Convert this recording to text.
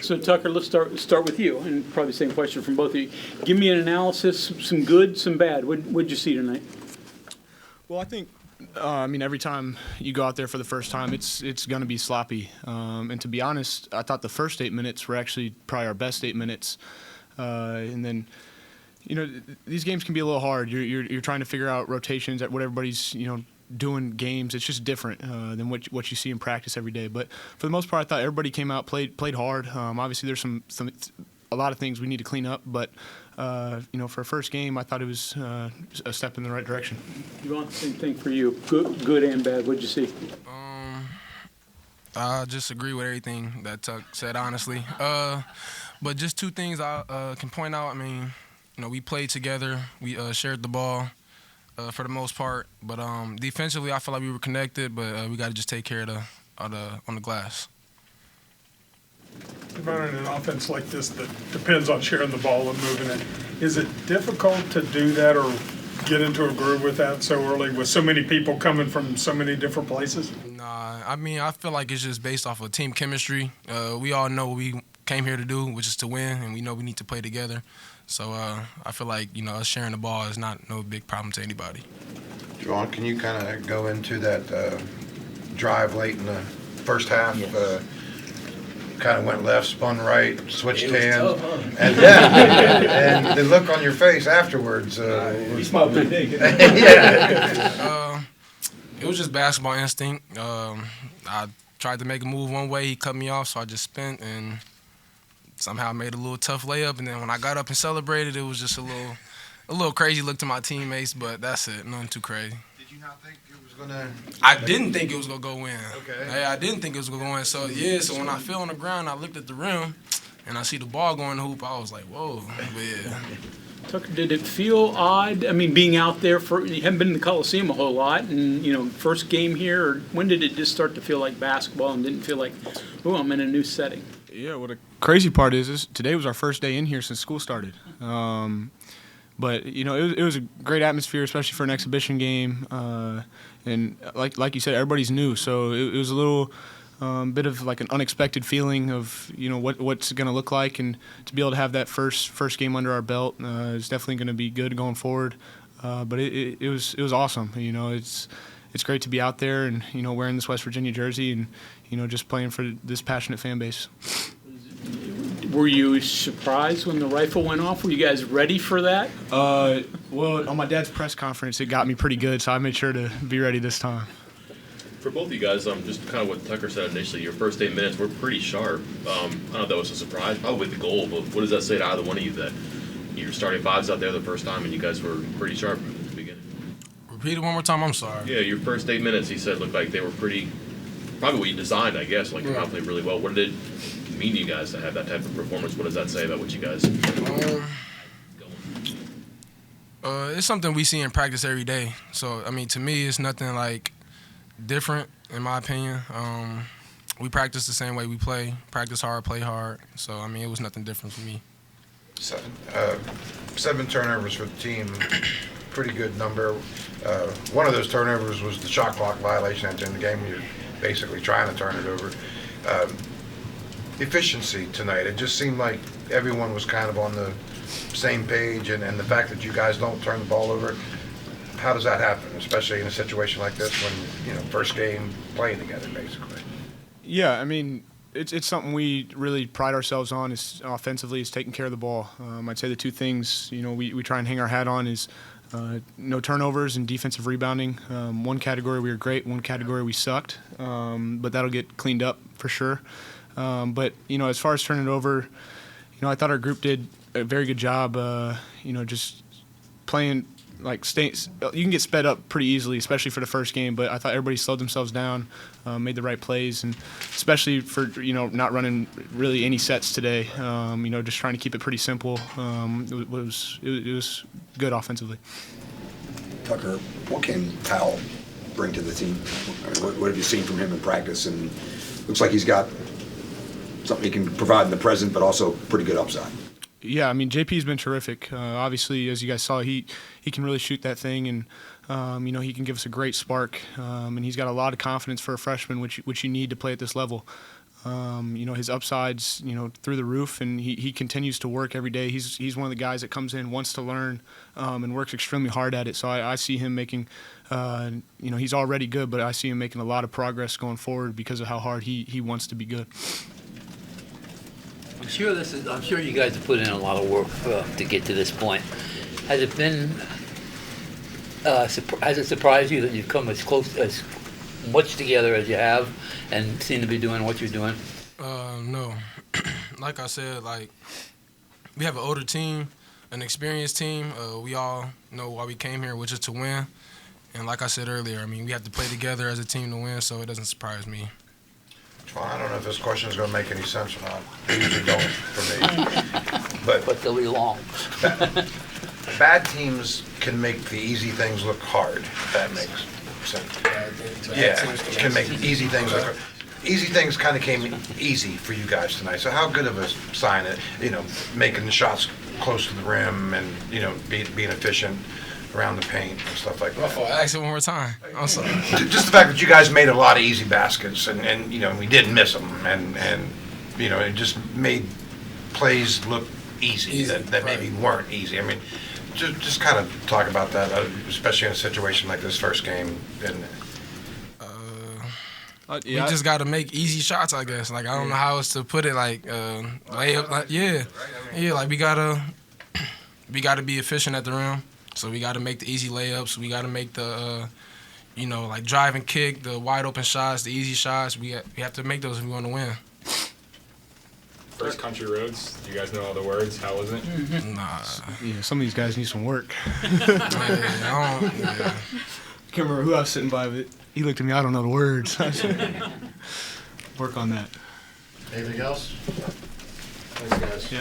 So Tucker, let's start with you, and probably the same question from both of you. Give me an analysis, some good, some bad. What'd you see tonight? Well, I think, every time you go out there for the first time, it's going to be sloppy. And to be honest, I thought the first 8 minutes were actually probably our best 8 minutes. And then, these games can be a little hard. You're trying to figure out rotations at what everybody's, doing games. It's just different than what you see in practice every day. But for the most part, I thought everybody came out, played hard. Obviously, there's a lot of things we need to clean up, but for a first game, I thought it was a step in the right direction. Javon, same thing for you. Good and bad. What'd you see? I just agree with everything that Tuck said, honestly. But just two things I can point out. We played together. We shared the ball for the most part. But defensively, I feel like we were connected, but we got to just take care of on the glass. Javon, in an offense like this that depends on sharing the ball and moving it, is it difficult to do that or get into a groove with that so early with so many people coming from so many different places? Nah, I feel like it's just based off of team chemistry. We all know what we came here to do, which is to win, and we know we need to play together. So I feel like, us sharing the ball is not no big problem to anybody. Javon, can you kind of go into that drive late in the first half? Yes. Kind of went left, spun right, switched hands. Tough, huh? And and the look on your face afterwards. You smiled pretty big. Yeah. It was just basketball instinct. I tried to make a move one way, he cut me off, so I just spent and somehow made a little tough layup. And then when I got up and celebrated, it was just a little crazy look to my teammates, but that's it, nothing too crazy. Did you not think it was gonna? I didn't think it was gonna go in. Okay. Hey, I didn't think it was gonna go in. So so when I fell on the ground, I looked at the rim, and I see the ball going in the hoop. I was like, whoa. But yeah. Tucker, did it feel odd? Being out there you haven't been in the Coliseum a whole lot, and first game here. Or when did it just start to feel like basketball and didn't feel like, oh, I'm in a new setting? Yeah, well, the crazy part is today was our first day in here since school started. But it was a great atmosphere, especially for an exhibition game. And like you said, everybody's new, so it was a little bit of like an unexpected feeling of what's going to look like, and to be able to have that first game under our belt is definitely going to be good going forward. But it was awesome. It's great to be out there and wearing this West Virginia jersey and just playing for this passionate fan base. Were you surprised when the rifle went off? Were you guys ready for that? Well, on my dad's press conference, it got me pretty good, so I made sure to be ready this time. For both of you guys, just kind of what Tucker said initially, your first 8 minutes were pretty sharp. I don't know if that was a surprise, probably the goal, but what does that say to either one of you that you're starting fives out there the first time and you guys were pretty sharp at the beginning? Repeat it one more time, I'm sorry. Yeah, your first 8 minutes, he said, looked like they were probably what you designed, I guess, like you played really well. What did it mean to you guys to have that type of performance? What does that say about what you guys it's something we see in practice every day. So, to me, it's nothing like different, in my opinion. We practice the same way we play. Practice hard, play hard. So, it was nothing different for me. 7 turnovers for the team, pretty good number. One of those turnovers was the shot clock violation at the end of the game. You're basically trying to turn it over. Efficiency tonight, it just seemed like everyone was kind of on the same page, and the fact that you guys don't turn the ball over, how does that happen, especially in a situation like this when, first game playing together, basically? Yeah, it's something we really pride ourselves on is offensively is taking care of the ball. I'd say the two things, we try and hang our hat on is no turnovers and defensive rebounding. One category we were great, one category we sucked, but that'll get cleaned up for sure. But, as far as turning it over, I thought our group did a very good job, just playing, you can get sped up pretty easily, especially for the first game, but I thought everybody slowed themselves down, made the right plays, and especially for, not running really any sets today, just trying to keep it pretty simple. It was good offensively. Tucker, what can Powell bring to the team? What have you seen from him in practice? And looks like he's got something he can provide in the present, but also pretty good upside. Yeah, JP's been terrific. Obviously, as you guys saw, he can really shoot that thing, and he can give us a great spark. And he's got a lot of confidence for a freshman, which you need to play at this level. His upside's, through the roof, and he continues to work every day. He's one of the guys that comes in, wants to learn, and works extremely hard at it. So I see him making, he's already good, but I see him making a lot of progress going forward because of how hard he wants to be good. I'm sure you guys have put in a lot of work to get to this point. Has it been, has it surprised you that you've come as much together as you have and seem to be doing what you're doing? No. Like I said, we have an older team, an experienced team. We all know why we came here, which is to win. And like I said earlier, we have to play together as a team to win, so it doesn't surprise me. Well, I don't know if this question is going to make any sense or not. They usually don't for me. But They'll be long. bad teams can make the easy things look hard, if that makes sense. Yeah, can make easy things look hard. Easy things kind of came easy for you guys tonight. So how good of a sign it, making the shots close to the rim and, being efficient around the paint and stuff like that. Ask it one more time. I'm sorry. Just the fact that you guys made a lot of easy baskets and we didn't miss them and it just made plays look easy that maybe weren't easy. Just kind of talk about that, especially in a situation like this first game. And we just got to make easy shots, I guess. I don't know how else to put it. Layup. We gotta be efficient at the rim. So we got to make the easy layups. We got to make the, drive and kick, the wide open shots, the easy shots. We have to make those if we want to win. First country roads. Do you guys know all the words? How was it? Nah. Yeah, some of these guys need some work. I Can't remember who I was sitting by, but he looked at me, I don't know the words. I said, work on that. Anything else? Thanks, guys. Yeah.